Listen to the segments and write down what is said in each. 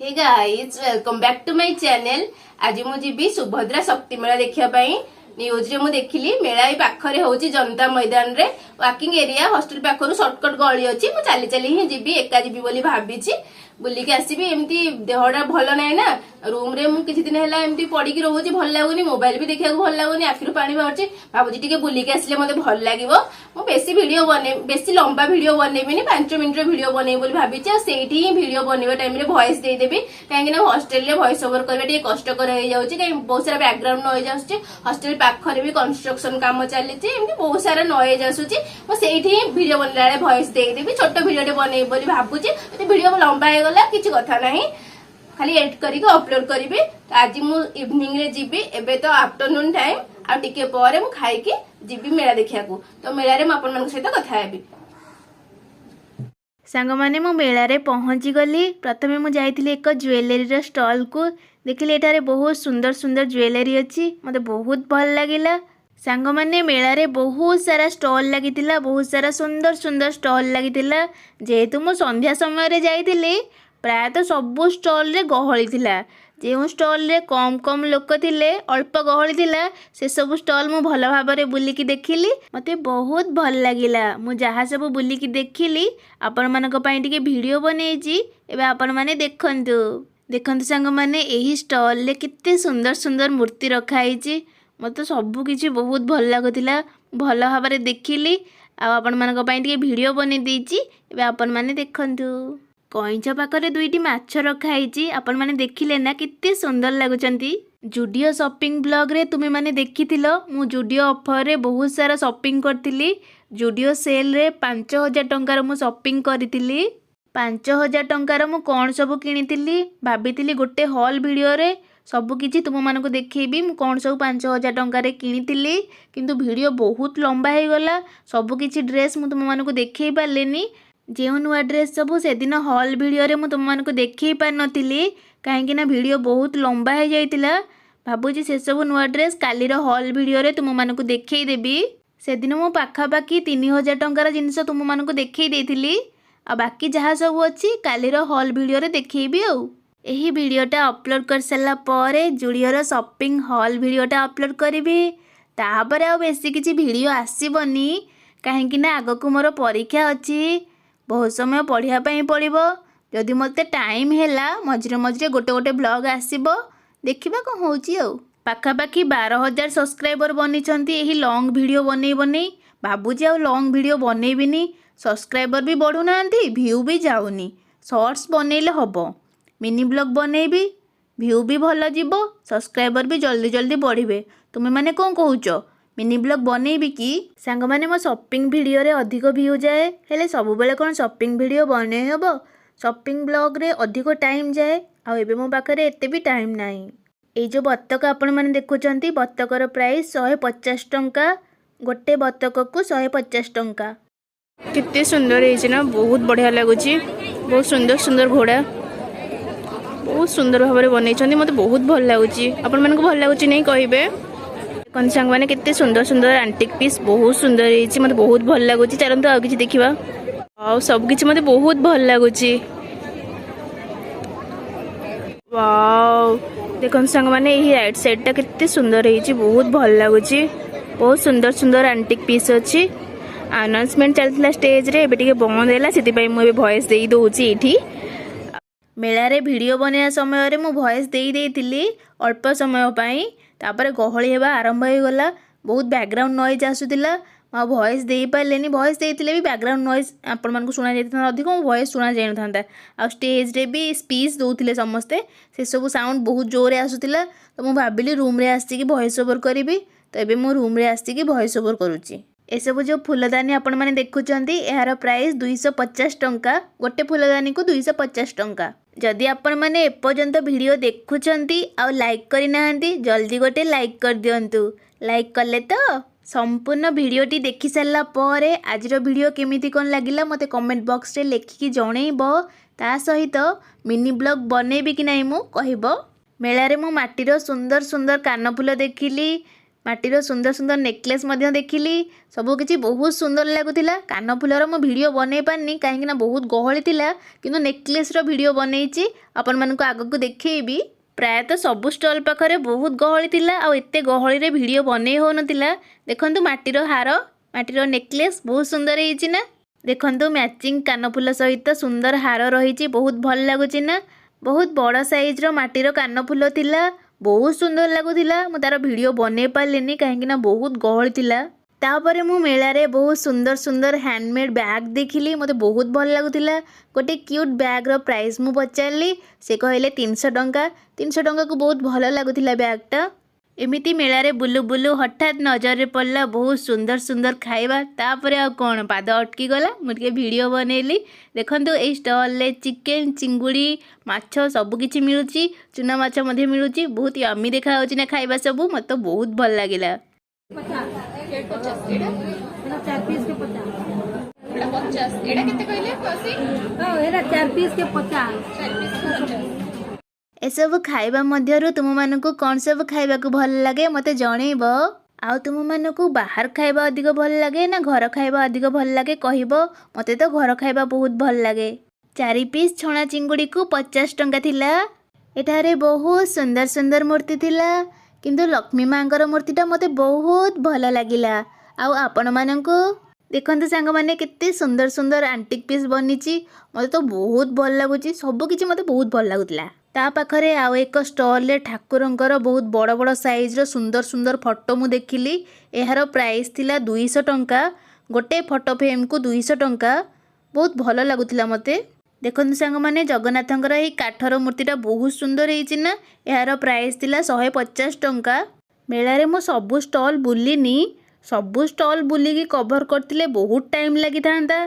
Hey guys welcome back to my channel. आज मु जीवी सुभद्रा शक्ति मेला देखिया पई। न्यूज रे मु देखिली मेला ए पाखरे होची जनता मैदान रे वाकिंग एरिया हॉस्टल पाखरु शॉर्टकट गली अछि। मु चाली चाली ही जीवी एका जीवी बोली भाबिछि बुलिकी आसीबी। एमती देहडा भल नाही ना रूम रे मु किछि दिन हैला एमती पड़ी की रहउछि भल लागुनी मोबाइल भी देखिया को भल लागुनी आखिर पानी बाहरछि भाबुछि टिके बुलिकी आसले मते भल लागिवो। मु बेसी लंबा वीडियो बनेबिनी 5 मिनिट रे वीडियो बनै बोली भाबिछि। आ सेठी ही वीडियो बनेबा टाइम रे वॉइस दे देबी काहे ना हॉस्टल रे वॉइस ओवर करबा टिके कष्टकर हो जाउछि काहे बहुत सारा बैकग्राउंड नॉइज आसुछि। हॉस्टल पाखरे भी कंस्ट्रक्शन काम चलीछि एमती बहुत सारा नॉइज आसुछि। मु सेठी ही वीडियो बनला रे वॉइस दे देबी छोटो वीडियो टे बनै बोली भाबुछि। वीडियो लंबा हे गला किछि कथा नाही खाली एडिट करके अपलोड करिवे। आज मु इवनिंग रे जीबी एबे तो आफ्टरनून टाइम आ टिके परे मु खाई के जीबी मेला देखिया को। तो मेला रे म आपन मन सहित कथा हेबी। सांग माने मु मेला रे पहुंची गली। प्रथमे मु जाइथिली एक ज्वेलरी रो स्टॉल को देखिली एटारे बहुत सुंदर सुंदर ज्वेलरी अछि मते बहुत भल लागिला। सांग माने मेला रे बहुत सारा स्टॉल लागितिला बहुत सारा सुंदर सुंदर स्टॉल लागितिला। जेहेतु मु संध्या समय रे जाइथिली प्राय तो सबु स्टॉल रे गहली थिला। जो स्टॉल रे कम कम लोक थिले अल्प गहली थिला से सब स्टॉल मु भल भाबरे बुलिकी देखिली मते बहुत भल लागिला। मु जहा सब बुलिकी देखिली आपण मानक पई टिके वीडियो बनेइची एबे आपण माने देखंतु देखंतु सांग माने एही स्टॉल रे कित्ते सुंदर सुंदर मूर्ति रखाइची मते सब किछि बहुत भल लागुतिला भल भाबरे देखिली आ आपण मानक पई टिके वीडियो बने देइची एबे आपण माने देखंतु। कईंच पाखरे दुईटी माछ रखाई आपण माने देखिले ना कित्ते सुंदर लगुचंती। जुडियो शॉपिंग ब्लॉग रे तुमे माने देखिथिलो मु जुडियो ऑफर रे बहुत सारा शॉपिंग करथिली। जुडियो सेल रे 5000 टंकार मु शॉपिंग करथिली। 5000 टंकार मु कोन सब किनिथिली भाबिथिली गोटे हॉल वीडियो रे सब किछि तुम मानको देखैबी मु कोन सब 5000 टंकार रे किनिथिली। किंतु वीडियो बहुत लंबा हे गला सब किछि ड्रेस मु तुम मानको देखै पालेनी। जो नुआ ड्रेस सब से दिन हॉल वीडियो रे मु तुम मानको देखै पार नथिली काहेकि ना वीडियो बहुत लंबा हे जाइतिला। भाबुजी से सब नुआ ड्रेस काली रो हॉल वीडियो रे तुम मानको देखै देबी। से दिन मु पाखा पाखी 3000 टंकार जिनिस तुम मानको देखै देथिली आ बाकी जहा सब अछि काली रो हॉल वीडियो रे देखैबी। आ एही वीडियोटा अपलोड कर सला परे जुडियो रो शॉपिंग हॉल वीडियोटा अपलोड करिवि। तापर आ बेसी किछि वीडियो आसीबनी काहेकि ना आगो को मोर परीक्षा अछि बहुत समय पढ़िया पई पड़िबो। जदि मते टाइम हैला मझरे मझरे गोटे गोटे ब्लॉग आसीबो देखिबा को होउची। आ पाखा पाखी 12000 सब्सक्राइबर बनी छंती एही लॉन्ग वीडियो बनै बनै भाबुजी आ लॉन्ग वीडियो बनैबिनी सब्सक्राइबर भी बढ़ु नांती व्यू भी जाउनी। शॉर्ट्स बनैले हबो मिनी ब्लॉग बनैबी व्यू भी भल जीवो सब्सक्राइबर भी जल्दी जल्दी बढ़िबे। तुमे माने कोन कहउचो मिनी ब्लॉग बनेबी कि सांग माने मो शॉपिंग वीडियो रे अधिक व्यू जाए हेले सब बेले कोन शॉपिंग वीडियो बने हेबो। शॉपिंग ब्लॉग रे अधिक टाइम जाए आ एबे मो पाखरे एते भी टाइम नाही। ए जो बत्तक आपण माने देखुचंती बत्तकर प्राइस 150 टंका गोटे बत्तक को 150 टंका। कितने सुंदर है ना बहुत बढ़िया लगुची बहुत सुंदर सुंदर घोड़ा बहुत सुंदर भाव में बनई मत बहुत भल लगुची। आपण मानक भल लगुची नहीं कहबे कौन सांग माने कितने सुंदर सुंदर एंटिक पीस बहुत सुंदर है मत बहुत भल लगुची। चलंतु आ किछि देखिबा आ सब किछि मते बहुत भल लगुची। वाओ देखन सांग माने एही राइट साइड टा कितने सुंदर है बहुत भल लगुची बहुत सुंदर सुंदर एंटिक पीस अछि। अनाउंसमेंट चलथिला स्टेज रे एबे बंद हैला सेति पई मु एबे वॉइस देई दोउची एठी। मेला रे वीडियो बनेया समय रे मु वॉइस देई देइतिली अल्प समय पई तापर गहली हेबा आरंभ हो गला बहुत बैकग्राउंड नॉइज आसुतिला आ वॉइस देई पालेनी। वॉइस देइतिले भी बैकग्राउंड नॉइज आपण मानकु सुना जाइथा अधिक वॉइस सुना जाय नथांता। आ स्टेज रे भी स्पीच दोथिले समस्ते से सब साउंड बहुत जोर आसुतिला तो मु भाबिली रूम रे आसी कि वॉइस ओवर करिवि। तो एबे मु रूम रे आसी कि वॉइस ओवर करूची। ए सब जो फूलदानी आपण माने देखुचंती एहार प्राइस 250 टंका गोटे फूलदानी को 250 टंका। जदि आपण माने एपर्यंत वीडियो देखुचंती आ लाइक करि नाहंती जल्दी गोटे लाइक कर दियंतु। लाइक कले तो संपूर्ण वीडियोटी देखि सारला परे आजिरो वीडियो केमिति कोन लागिला मते कमेंट बॉक्स रे लेखिकी जणैबो। ता सहित मिनी ब्लॉग बनेबी कि नाही मु कहिबो। मेला रे मु माटीरो सुंदर सुंदर कानफुल देखिली माटीर सुंदर सुंदर नेकलेस मध्य देखिली सबकिछि बहुत सुंदर लगुला। कानफुलर मो वीडियो बनै पारनी कहीं बहुत गहली थिला किंतु नेकलेस रो वीडियो बनैछि आपण मानक आगक देखैबी। प्रायतः सबु स्टॉल पाखरे बहुत गहली थिला आ एते गहली रे वीडियो बनै हो नथिला। देखंतु माटीर हार माटीर नेकलेस बहुत सुंदर ହେଇछि ना। देखंतु मैचिंग कानफुल सहित सुंदर हार रही बहुत भल लगुच ना। बहुत बड़ साइज रो माटीर कानफुल थिला बहुत सुंदर लगुला। मु तार वीडियो बनै पारलिनी कहीं बहुत गहली थिला। तापरे मु मेला रे बहुत सुंदर सुंदर हैंडमेड बैग देखिली मते बहुत भल लगुला। गोटे क्यूट बैग रो प्राइस मु पचारली से कहले 300 टंका। 300 टंका को बहुत भल लगुला बैगटा। एमिति मेला रे बुलु बुलु हठात नजर रे पड़ला बहुत सुंदर सुंदर खाइबा। तापरे आ कोन पाद अटकी गला मुझे वीडियो बनैली। देखंतु ए स्टॉल ले चिकन चिंगुड़ी माछ सब किछि मिलुची चुना माछ मध्ये मिलुची बहुत यम्मी देखा होची ना खाइबा सब मते बहुत भल लागिला। 50 एड़ा 4 पीस के 50 एड़ा 50 एड़ा केते कहले 80 हां एड़ा 4 पीस के 50 4 पीस के 50। एसबु खाइबा मध्यरु तुम मानकु कौन सब खाइबा को भल लगे मते जणैब। आ तुम मानकु बाहर खाइबा अधिक भल लगे ना घर खाइबा अधिक भल लगे कहबो। मते तो घर खाइबा बहुत भल लगे। 4 पीस छणा चिंगुड़ी को 50 टंका थिला। एठारे बहुत सुंदर सुंदर मूर्ति थिला किंतु लक्ष्मी मांकर मूर्तिटा मते बहुत भल लागिला। आ आपण मानकु देखंतु सांग माने केते सुंदर सुंदर एंटिक पीस बनिची मते तो बहुत भल लागुची सब किछि मते बहुत भल लागुतला। ता पाखरे आउ एक स्टॉल रे ठाकुरंकर बहुत बड़ बड़ साइज रो सुंदर सुंदर फोटो मु देखिली। एहार प्राइस थिला 200 टंका। गोटे फोटो फ्रेम को 200 टंका बहुत भल लागुतला मते। देखंतु सांग माने जगन्नाथंकर एही काठर मूर्तिटा बहुत सुंदर ହେଇची ना। एहार प्राइस थिला 150 टंका। मेला रे मो सब स्टॉल बुलिनी सबु स्टॉल बुलिकी कवर करथिले बहुत टाइम लागि थांता।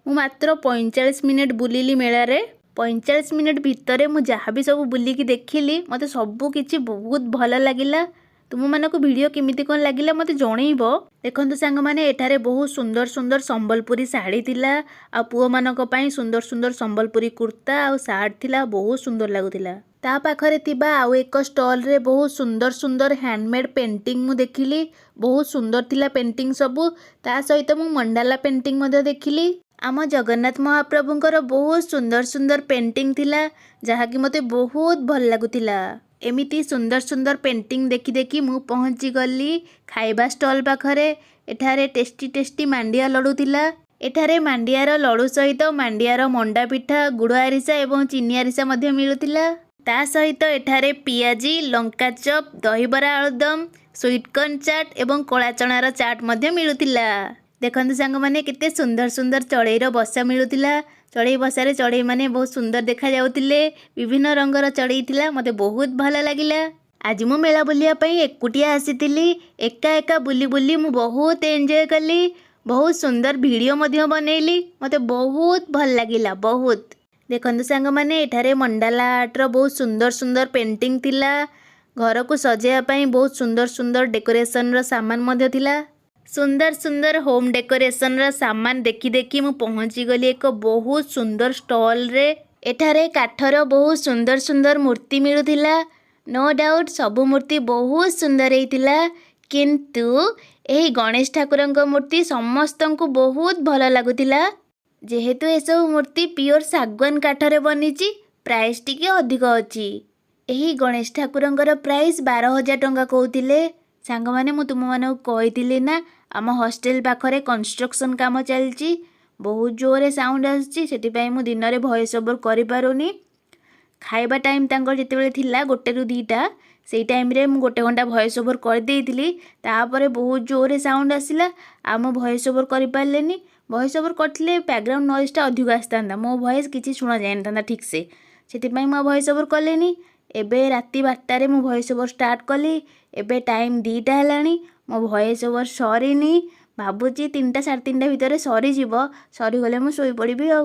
मु मात्र 45 मिनिट बुलिली मेला रे। 45 मिनिट भितर मु जहाँ भी सब बुलिकी देखिली मते सबु किछि बहुत भल लागिला। तुम मानक वीडियो केमिति कोन लागिला मते जणैबो। देखंतु सांग माने एठारे बहुत सुंदर सुंदर संबलपुरी साड़ी थिला आ पुओ मानक पई सुंदर सुंदर संबलपुरी कुर्ता आ सार्ट थिला बहुत सुंदर लागुथिला। ता पाखरे थिबा आउ एक स्टॉल रे बहुत सुंदर सुंदर हैंडमेड पेंटिंग मु देखिली बहुत सुंदर थिला पेंटिंग सबु। ता सहित मु मंडाला पेंटिंग मध्ये देखिली। आम जगन्नाथ महाप्रभुंकर बहुत सुंदर सुंदर पेंटिंग थिला जहा कि मते बहुत भल लागुथिला। एमिति सुंदर सुंदर पेंटिंग देखि देखि मु पहुंची गली खाइबा स्टॉल पाखरे। एठारे टेस्टी टेस्टी मांडिया लडू थिला। एठारे मांडियार लडू सहित मांडियार मंडा पिठा गुड़ आरिसा एवं चीनी आरिसा मध्ये मिलुथिला। ता सहित एठारे पियाजी लंका चप दहीबरा आलुदम स्वीटकॉर्न चाट एवं कला चणार चाट मध्ये मिलुथिला। देखंतु सांग माने केते सुंदर सुंदर चढ़ईर बसा मिलुथिला। चढ़ई बसारे चढ़ई माने बहुत सुंदर देखा जाउथिले। विभिन्न रंगर चढ़ई थिला मते बहुत भल लागिला। आज मु मेला बुलिया पई एकुटिया आसीतिली। एका एका बुली बुली मु बहुत एंजॉय कली। बहुत सुंदर वीडियो मध्ये बनैली मते बहुत भल लागिला बहुत। देखंतु सांग माने एठारे मंडाला आर्ट रो बहुत सुंदर सुंदर पेंटिंग थिला। घर को सजाया पई बहुत सुंदर सुंदर डेकोरेशन रो सामान मध्ये थिला। सुंदर सुंदर होम डेकोरेशन रा सामान देखि देखि मु पहुंची गली एक बहुत सुंदर स्टॉल रे। एठारे काठर बहुत सुंदर सुंदर मूर्ति मिलुथिला। नो डाउट सबु मूर्ति बहुत सुंदर ହେଇଥିଲା किंतु एही गणेश ठाकुरंक मूर्ति समस्तंकु बहुत भल लागुथिला। जेहेतु एसबु मूर्ति प्योर सागवान काठरे बनिची प्राइस टिके अधिक अछि। एही गणेश ठाकुरंकर प्राइस 12,000 टंका कहउथिले। सांग माने मु तुम मानक कहिथिले ना आम हॉस्टेल पाखरे कंस्ट्रक्शन काम चलची बहुत जोरे साउंड आछि सेति पई मु दिन रे वॉइस ओवर करि पारुनी। खाइबा टाइम तांकर जेतेबेले थिला 1 रु 2टा सेई टाइम रे मु 1 घंटा वॉइस ओवर कर देइथिली। तापरे बहुत जोरे साउंड आसिला आ मु वॉइस ओवर करि पारलेनी। वॉइस ओवर करथिले बैकग्राउंड नॉइज टा अधिक आस्तांदा मो वॉइस किछि सुना जाय नथांदा ठीक से सेति पई मु वॉइस ओवर करलेनी। एबे राति 12टा रे मु वॉइस ओवर स्टार्ट कली। एबे टाइम 2टा हेलानी मो वॉइस ओवर सरीनी भाबुची 3टा 3:30 भितर सरी जीव। सरी गले मु सोई पड़िबी। आ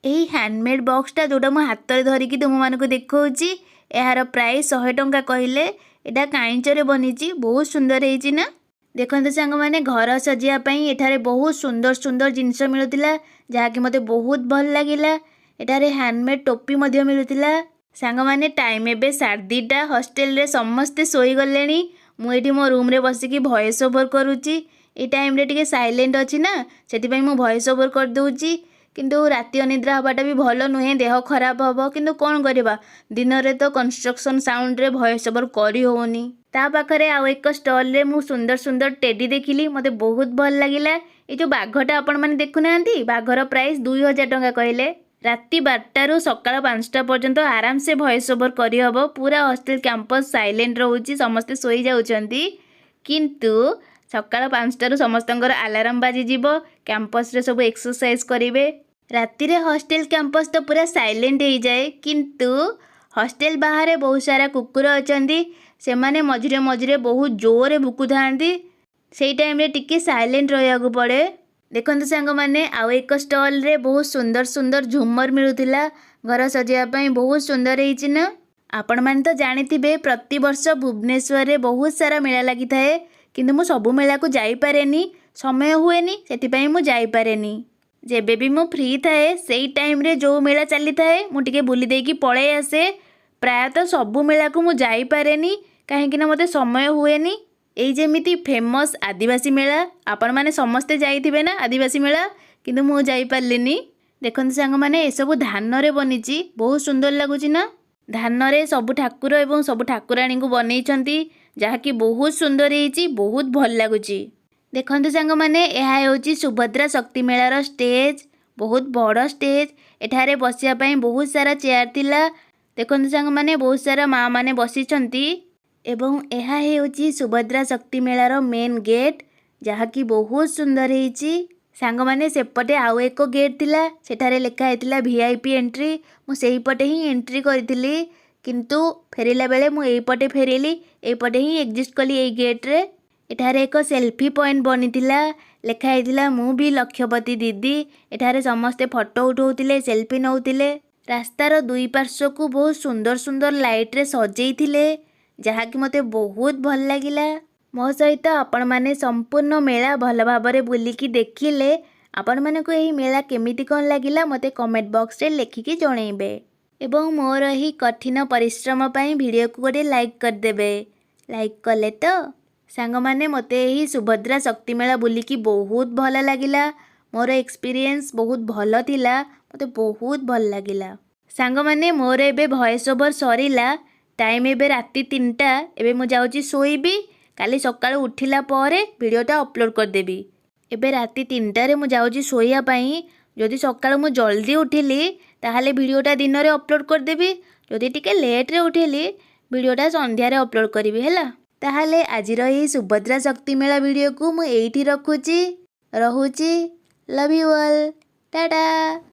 एही हैंडमेड बॉक्सटा जोटा मु हाथ रे धरिकी तुम मानक देखौची एहार प्राइस 100 टंका कहले। एटा कांचरे बनिची बहुत सुंदर ହେଇची ना। देखंतु सांग माने घर सजिया पई एठारे बहुत सुंदर सुंदर जिंस मिलुथिला जहा कि मते बहुत भल लागिला। एठारे हैंडमेड टोपी मध्ये मिलुथिला। सांग माने टाइम एबे 2:30 हॉस्टेल रे समस्ते सोई गलेनी। मुझे मो रूम रे बसिकी भॉइस ओवर करुच्ची। ये टाइम रे टिके साइलेंट अच्छी ना से मु भॉइस ओवर कर दूची। किंतु राति अनिद्रा हवाटा भी भल नुहे, देह खराब हम किंतु कौन करवा, दिन रे तो कंस्ट्रक्शन साउंड रे भॉइस ओवर करी होनी। ता पाखरे आउ एक स्टॉल रे मु सुंदर सुंदर टेडी देखिली, मते बहुत भल लागिला। ये जो बाघटा आपण माने देखु नांती, बाघर प्राइस 2000 टंका कहले। राति 12 सकाळ 5टा पर्यंत आराम से भॉइस ओवर करी हबो। पूरा हॉस्टल कैंपस साइलेंट रहउची, समस्ते सोई जाउचंती। किंतु सकाळ 5टारू समस्तंकर अलार्म बाजी जीवो, कैंपस रे सब एक्सरसाइज करिवे। राति रे हॉस्टल कैंपस तो पूरा साइलेंट हो जाए, किंतु हॉस्टल बाहर बहुत सारा कुकुर अछंती, से माने मझिरे मझिरे बहुत जोरे भुकु थांती। सेई टाइम रे टिके साइलेंट रहिया को पड़े। देखंतु सांग माने आउ एक स्टॉल रे बहुत सुंदर सुंदर झुमर मिलुथिला, घर सजाया पई बहुत सुंदर हेछि ना। आपण माने तो जानिथिबे प्रति वर्ष भुवनेश्वर रे बहुत सारा मेला लागि थाए, किंतु मु सबु मेला को जाई पारेनी, समय हुएनी, सेति पई मु जाई पारेनी। जेबे भी मु फ्री थाए सेई टाइम रे जो मेला चली थाए मु टिके बुली देकी पळे आसे। प्रायतः सबु मेला को मु जाई पारेनी, काहेकि ना मते समय हुएनी। एई जेमिति फेमस आदिवासी मेला आपण माने समस्ते जाइथिबे ना आदिवासी मेला, किंतु मु जाई पारलिनी। देखंतु सांग माने ए सब धान रे बनिची, बहुत सुंदर लागुची ना। धान रे सब ठाकुर एवं सब ठाकुराणी को बनेइछंती, जहाँकि बहुत सुंदर हेछि, बहुत भल लागुची। देखंतु सांग माने एहा हेउची सुभद्रा शक्ति मेलार स्टेज, बहुत बड़ स्टेज। एठारे बसिया पई बहुत सारा चेयर थिला। देखंतु सांग माने बहुत सारा माँ माने बसिछंती एवं एहा हेउची सुभद्रा शक्ति मेलार मेन गेट, जहाँकि बहुत सुंदर हेछि। सांग माने सेपटे आउ एक गेट थिला, सेठारे लेखा हेतिला वीआईपी एंट्री। मु सेही पटे ही एंट्री करथिली, किंतु फेरिला बेले मु एई पटे फेरिली, एई पटे ही एग्जिस्ट कली एई गेट रे। एठारे एक सेल्फी पॉइंट बनिथिला, लेखा हेतिला मु भी लक्षपति दीदी। एठारे समस्ते फोटो उठाउथिले, सेल्फी नउथिले। रास्तार दुई पार्श्व को बहुत सुंदर सुंदर लाइट रे सजेइथिले, जहाँकि मते बहुत भल लागिला। मो सहित आपण माने संपूर्ण मेला भल भाबरे बुलिकी देखिले। आपण माने को एही मेला केमिति कोन लागिला मते कमेंट बॉक्स रे लेखिकी जणैबे, एवं मोर एही कठिन परिश्रम पई वीडियो को गोटे लाइक कर देबे। लाइक कले तो सांग माने मते एही सुभद्रा शक्ति मेला बुलिकी बहुत भल लागिला। मोर एक्सपीरियंस बहुत भल थिला, मते बहुत भल लागिला। सांग माने मोर एबे वॉइस ओवर सरीला, टाइम एबे राति 3टा। एबे मु जाउची सोईबी, काली सकाळ उठिला परे वीडियोटा अपलोड कर देबी। एबे राति 3टा रे मु जाउची सोइया पई। जदि सकाळ मु जल्दी उठिली ताहाले वीडियोटा दिन रे अपलोड कर देबी, जदि टिके लेट रे उठिली वीडियोटा संध्या रे अपलोड करबी हैला। ताहाले आजिर एही सुभद्रा शक्ति मेला वीडियो को मु एइठी रखुची। रहुची। Love you all, Tata.